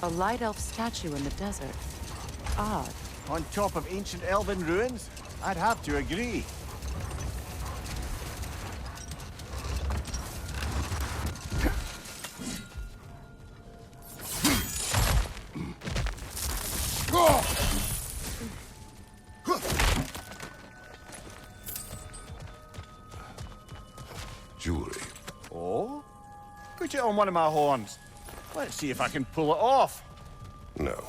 A light elf statue in the desert. Odd. On top of ancient elven ruins? I'd have to agree. Jewelry. Oh? Put it on one of my horns. Let's see if I can pull it off. No.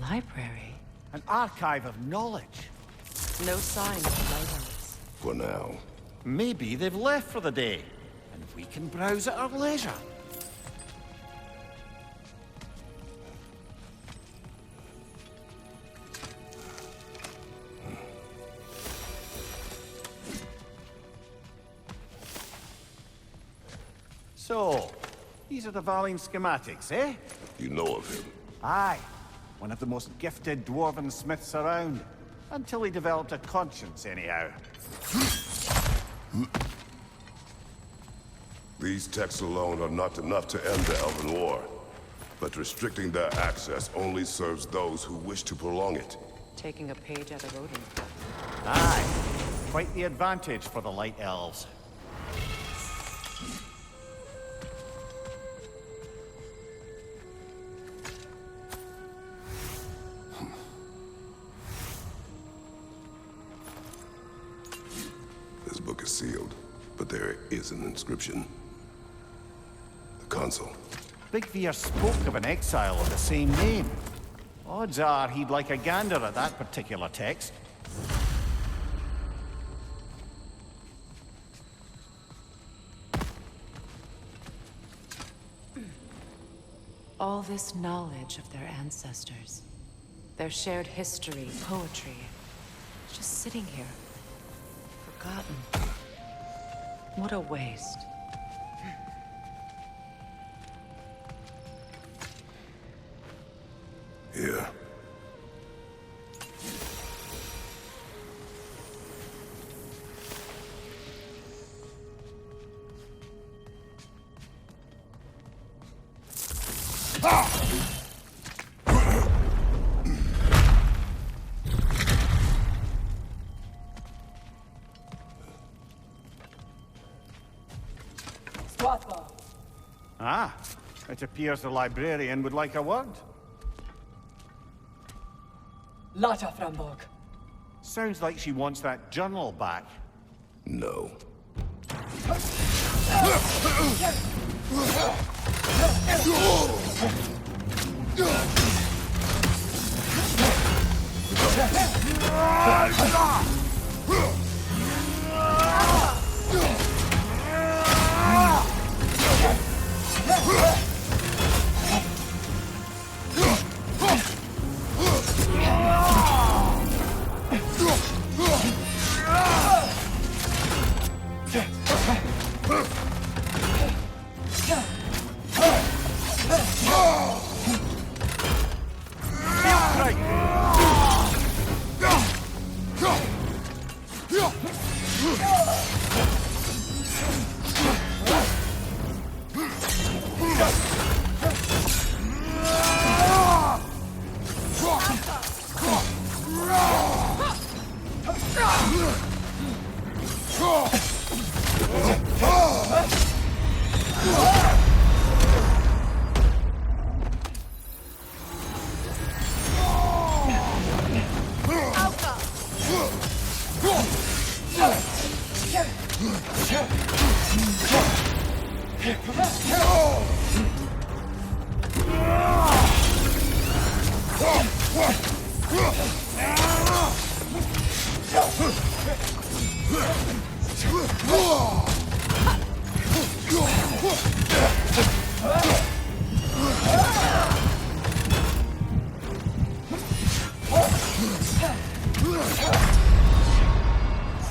Library. An archive of knowledge. No sign of the light elves. For now. Maybe they've left for the day, and we can browse at our leisure. So, these are the Valine schematics, eh? You know of him. Aye. One of the most gifted dwarven smiths around. Until he developed a conscience, anyhow. These texts alone are not enough to end the Elven War. But restricting their access only serves those who wish to prolong it. Taking a page out of Odin. Aye. Quite the advantage for the Light Elves. This book is sealed, but there is an inscription. The console. Big Veer spoke of an exile of the same name. Odds are he'd like a gander at that particular text. All this knowledge of their ancestors, their shared history, poetry, just sitting here, forgotten. What a waste. Here. Ah, it appears the librarian would like a word. Lata Frambog. Sounds like she wants that journal back. No. Come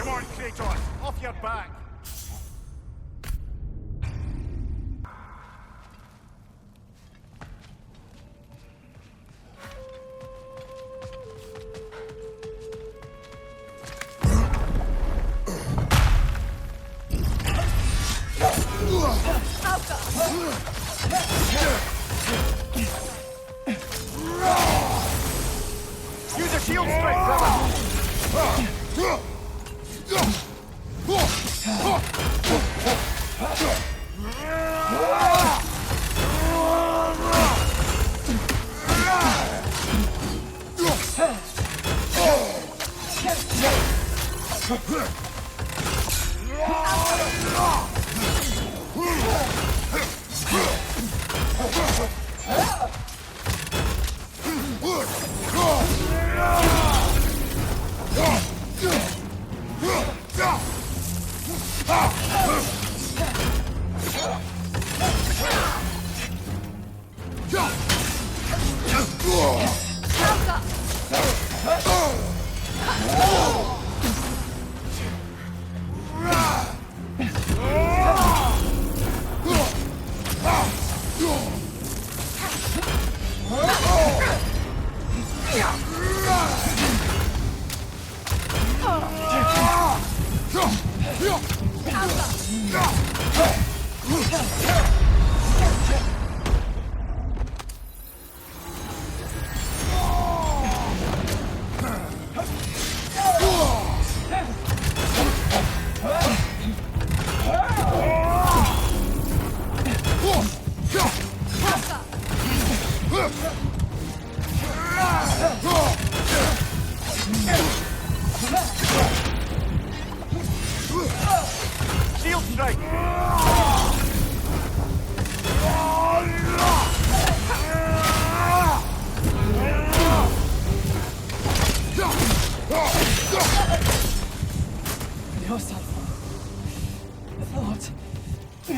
on, Kratos, off your back. Use a shield strike, brother! Shield strike!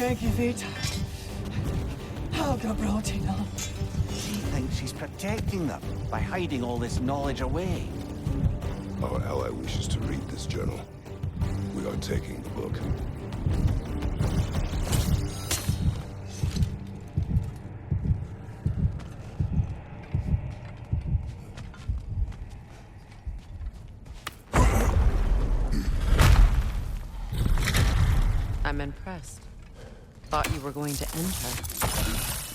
Thought jag vet Helga Brotina. She thinks she's protecting them by hiding all this knowledge away. Our ally wishes to read this journal. We are taking the book. I'm impressed. Thought you were going to end her.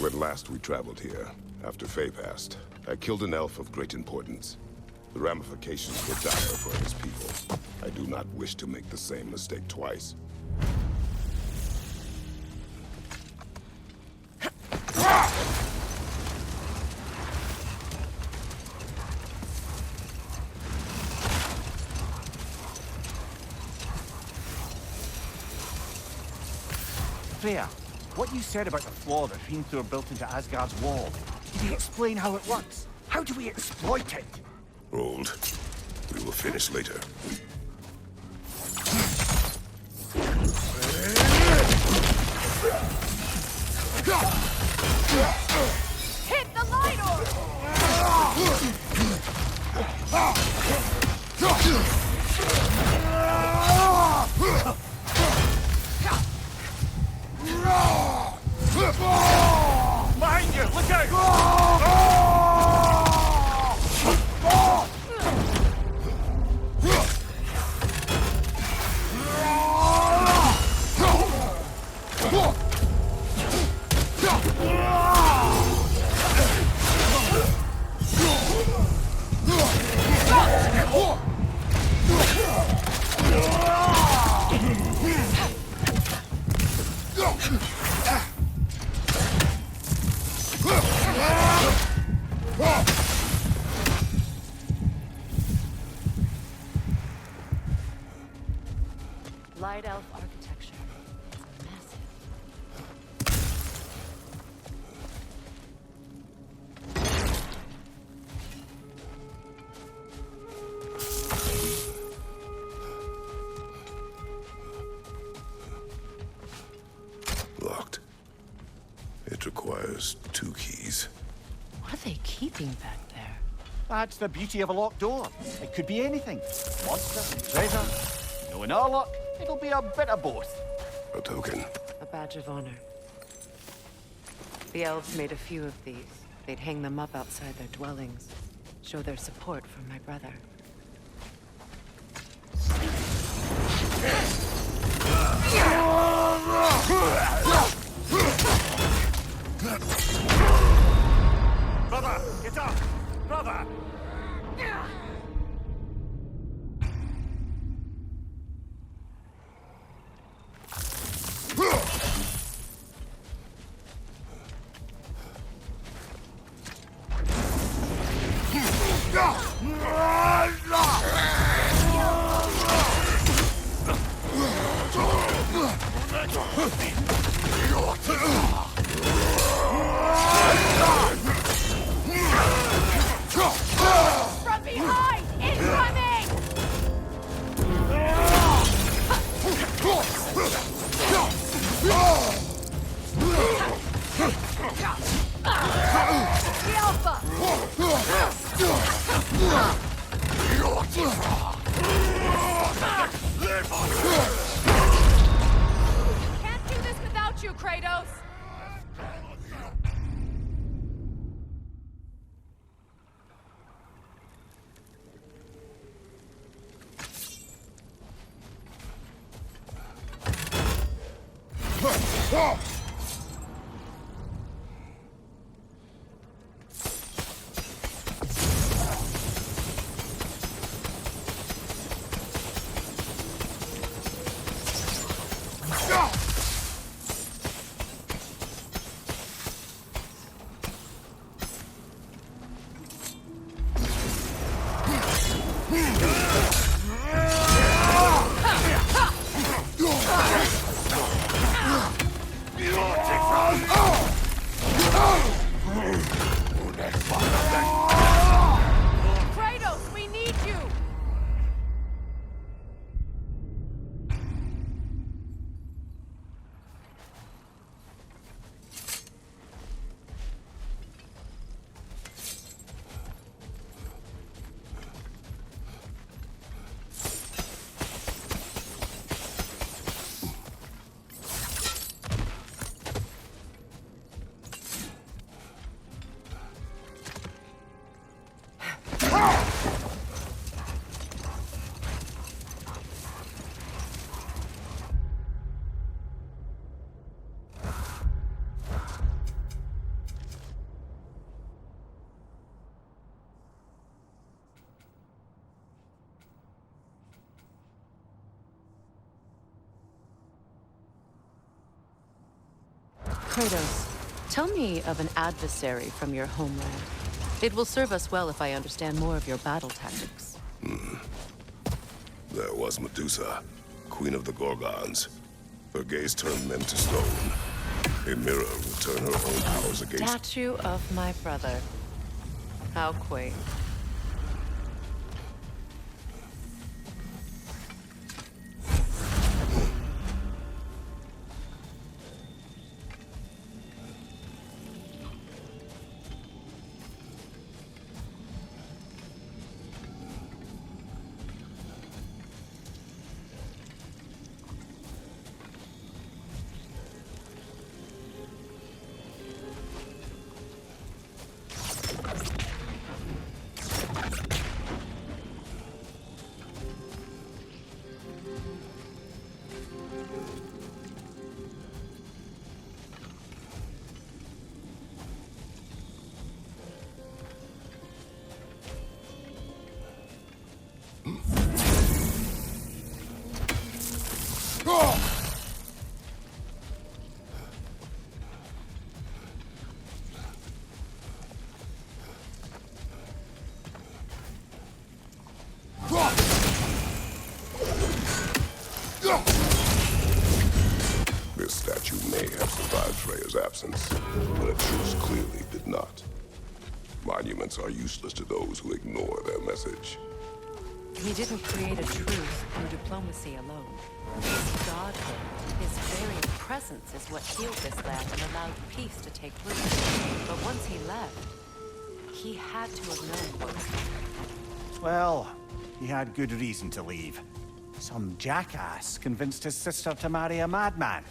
When last we traveled here, after Faye passed, I killed an elf of great importance. The ramifications were dire for his people. I do not wish to make the same mistake twice. Freya, what you said about the flaw that Hrimthur built into Asgard's wall, did you explain how it works? How do we exploit it? Hold. We will finish later. Hit the light orb! Behind you! Look out! Light elf architecture. It's massive. locked. It requires 2 keys. What are they keeping back there? That's the beauty of a locked door. It could be anything. Monster, treasure. Knowing our luck, it'll be a bit of both. A token. A badge of honor. The elves made a few of these. They'd hang them up outside their dwellings. Show their support for my brother. Brother, get up! Brother! From behind! Incoming! The Alpha! Can't do this without you, Kratos! Kratos, we need you! Kratos, tell me of an adversary from your homeland. It will serve us well if I understand more of your battle tactics. There was Medusa, queen of the Gorgons. Her gaze turned men to stone. A mirror will turn her own powers against... Statue of my brother. How quaint. This statue may have survived Freya's absence, but a truce clearly did not. Monuments are useless to those who ignore their message. He didn't create a truce through diplomacy alone. His godhood, his very presence presence is what healed this land and allowed peace to take root. But once he left, he had to have known what was coming. Well, he had good reason to leave. Some jackass convinced his sister to marry a madman.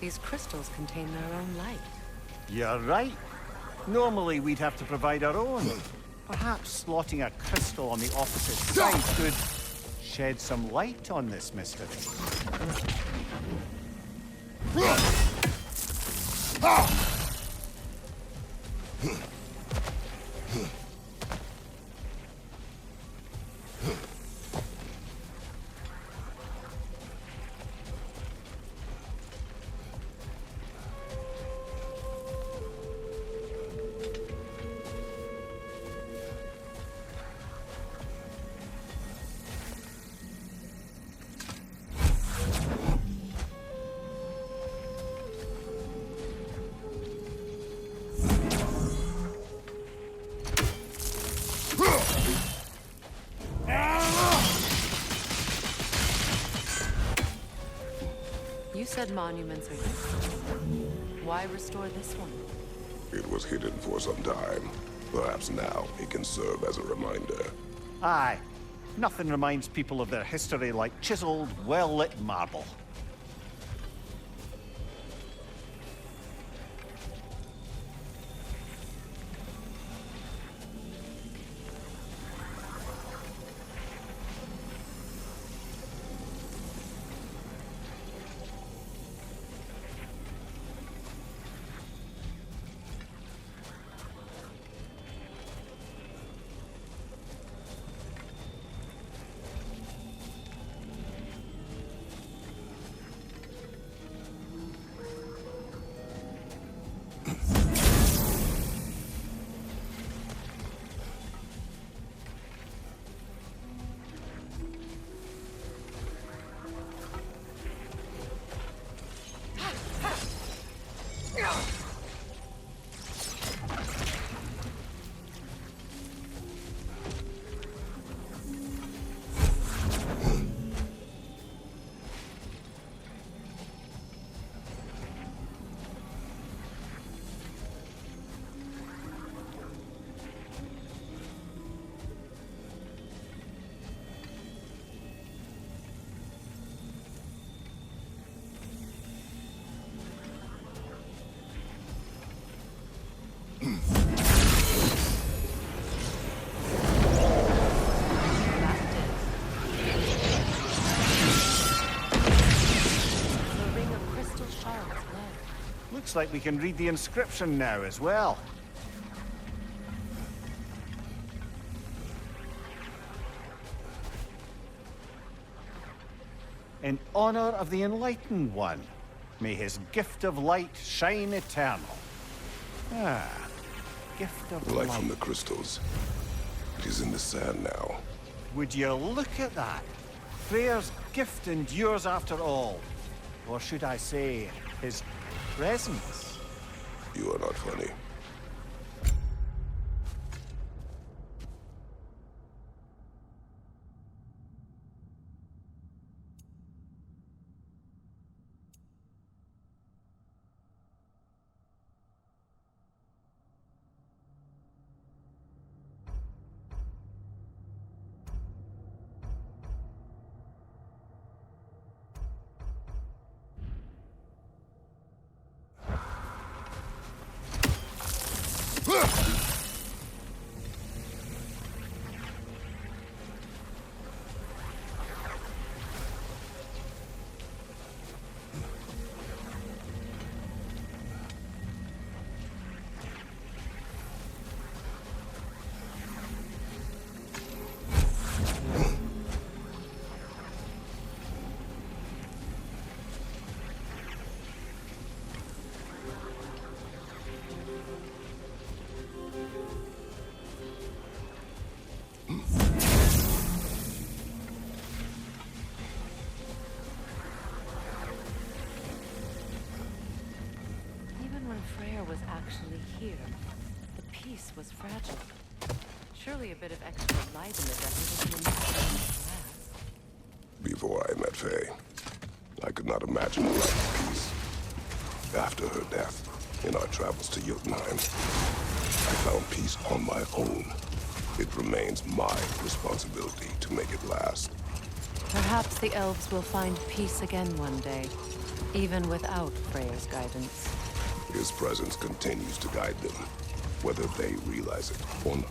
These crystals contain their own light. You're right. Normally we'd have to provide our own. Perhaps slotting a crystal on the opposite side could shed some light on this mystery. You said monuments are useless. Why restore this one? It was hidden for some time. Perhaps now it can serve as a reminder. Aye. Nothing reminds people of their history like chiseled, well-lit marble. Looks like we can read the inscription now as well. In honor of the Enlightened One, may his gift of light shine eternal. Ah, gift of Light light. from the crystals. It is in the sand now. Would you look at that? Freyr's gift endures after all. Or should I say, his presence? You are not funny. actually here. The piece was fragile. Surely a bit of extra light in the desert isn't enough to make it last. Before I met Faye, I could not imagine a life peace. After her death, in our travels to Jotunheim, I found peace on my own. It remains my responsibility to make it last. Perhaps the elves will find peace again one day, even without Freyr's guidance. His presence continues to guide them, whether they realize it or not.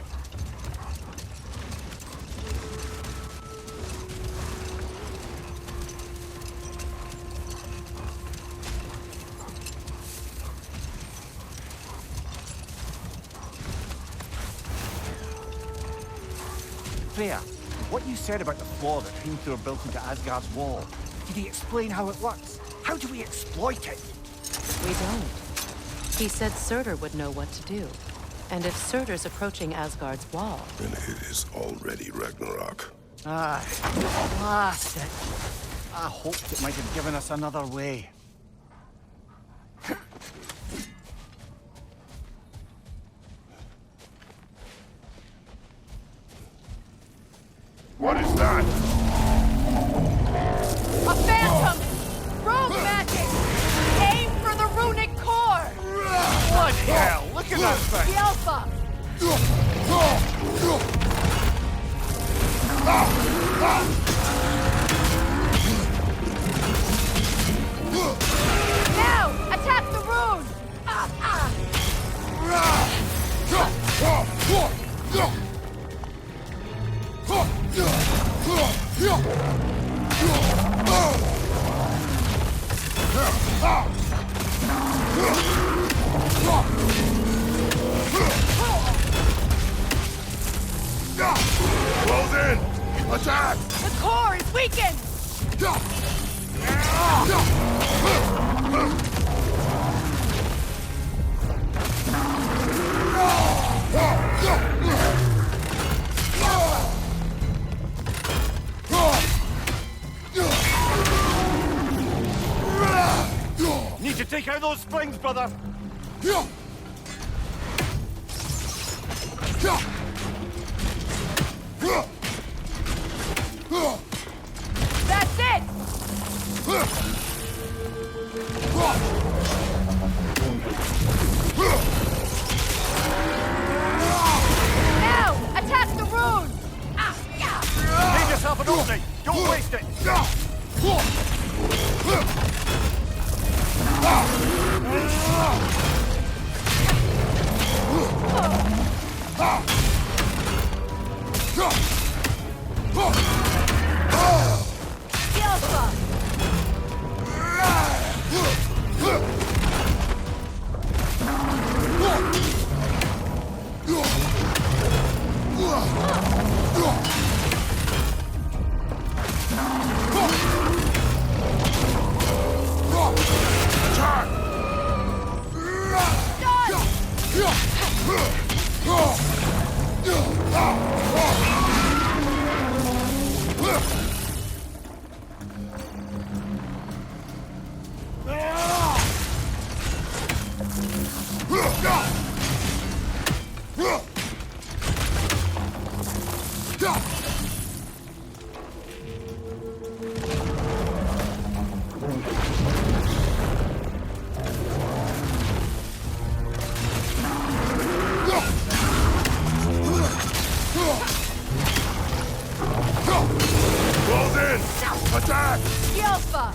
Freya, what you said about the flaw that Hrimthur built into Asgard's wall, did he explain how it works? How do we exploit it? We don't. He said Surtur would know what to do. And if Surtur's approaching Asgard's wall... And it is already Ragnarok. Aye, blasted. I hoped it might have given us another way. What is that? A phantom! Rogue magic! Aim for the runic core! Blood hell! Look at that thing! The Alpha! Now! Attack the rune! Close in! Attack! The core is weakened! Need to take out those springs, brother! That's it! Now! Attack the rune! Make yourself an opening! Don't waste it! The Alpha! Close in! Attack! The Alpha!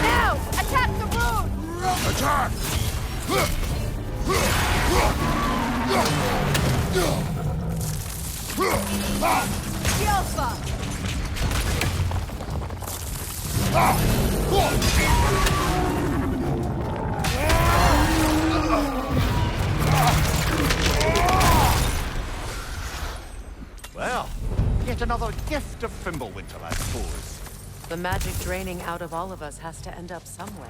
Now! Attack the rune! Attack! The Alpha! Yet another gift of Fimbulwinter, I suppose. The magic draining out of all of us has to end up somewhere.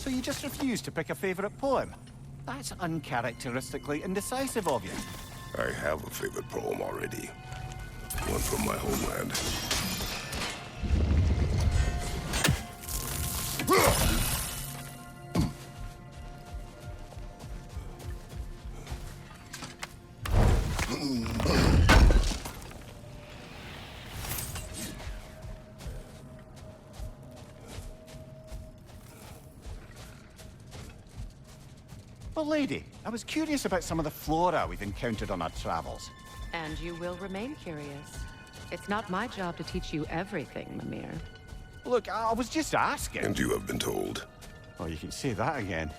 So you just refuse to pick a favorite poem? That's uncharacteristically indecisive of you. I have a favorite poem already. One from my homeland. Well, lady, I was curious about some of the flora we've encountered on our travels. And you will remain curious. It's not my job to teach you everything, Mimir. Look, I was just asking. And you have been told. Oh, you can say that again.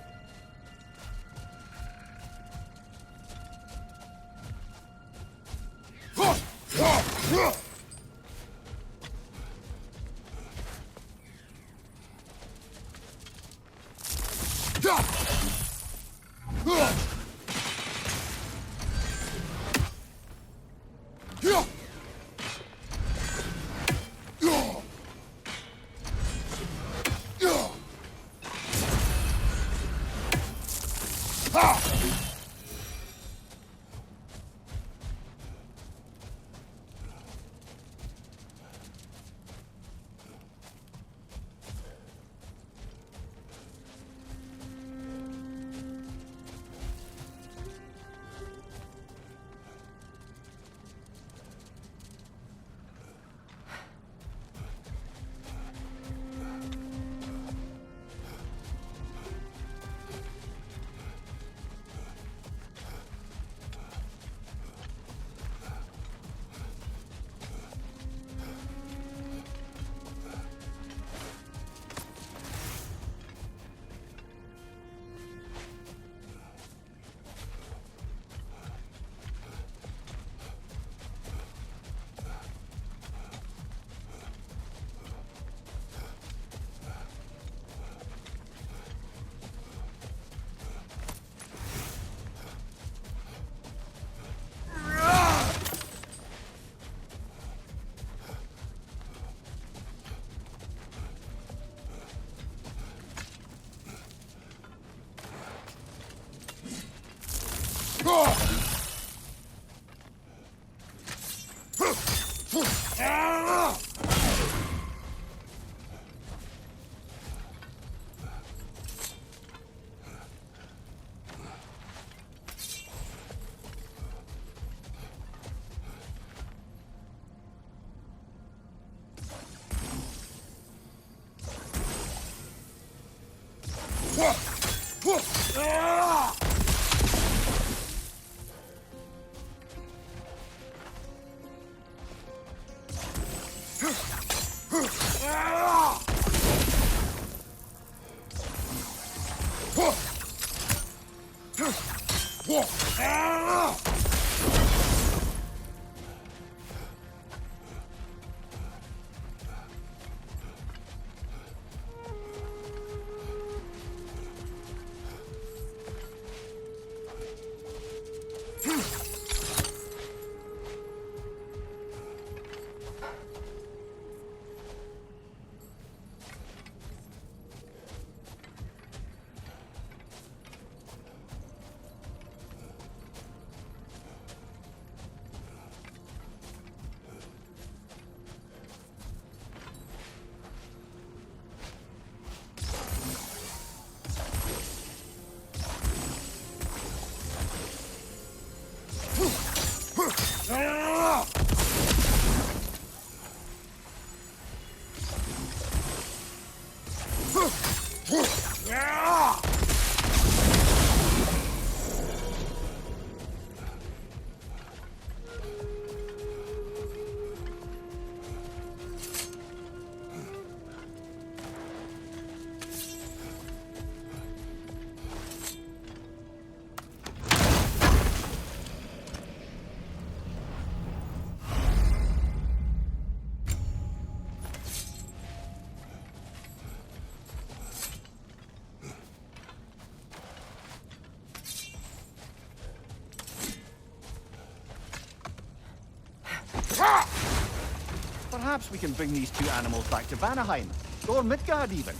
Perhaps we can bring these two animals back to Vanaheim, or Midgard even.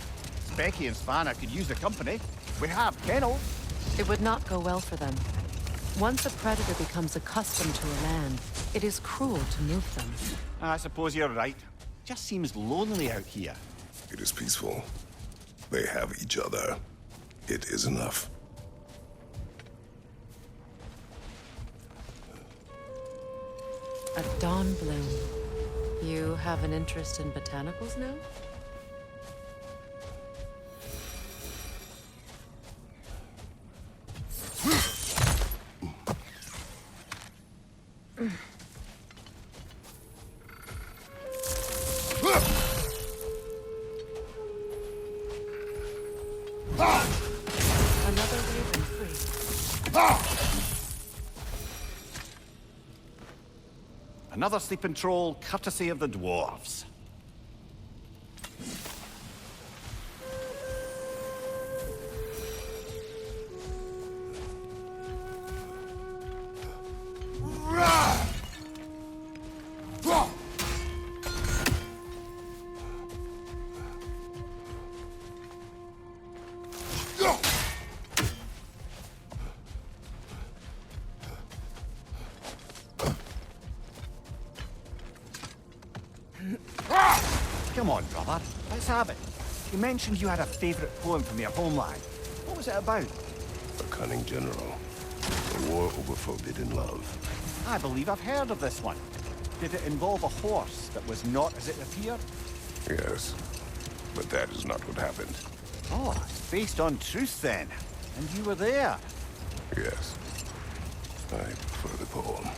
Becky and Svanna could use the company. We have kennels. It would not go well for them. Once a predator becomes accustomed to a land, it is cruel to move them. I suppose you're right. Just seems lonely out here. It is peaceful. They have each other. It is enough. A dawn bloom. You have an interest in botanicals now? Another raven free. Another sleeping troll, courtesy of the dwarves. Come on, brother. Let's have it. You mentioned you had a favorite poem from your homeland. What was it about? A cunning general. A war over forbidden love. I believe I've heard of this one. Did it involve a horse that was not as it appeared? Yes, but that is not what happened. Oh, it's based on truth then. And you were there. Yes, I prefer the poem.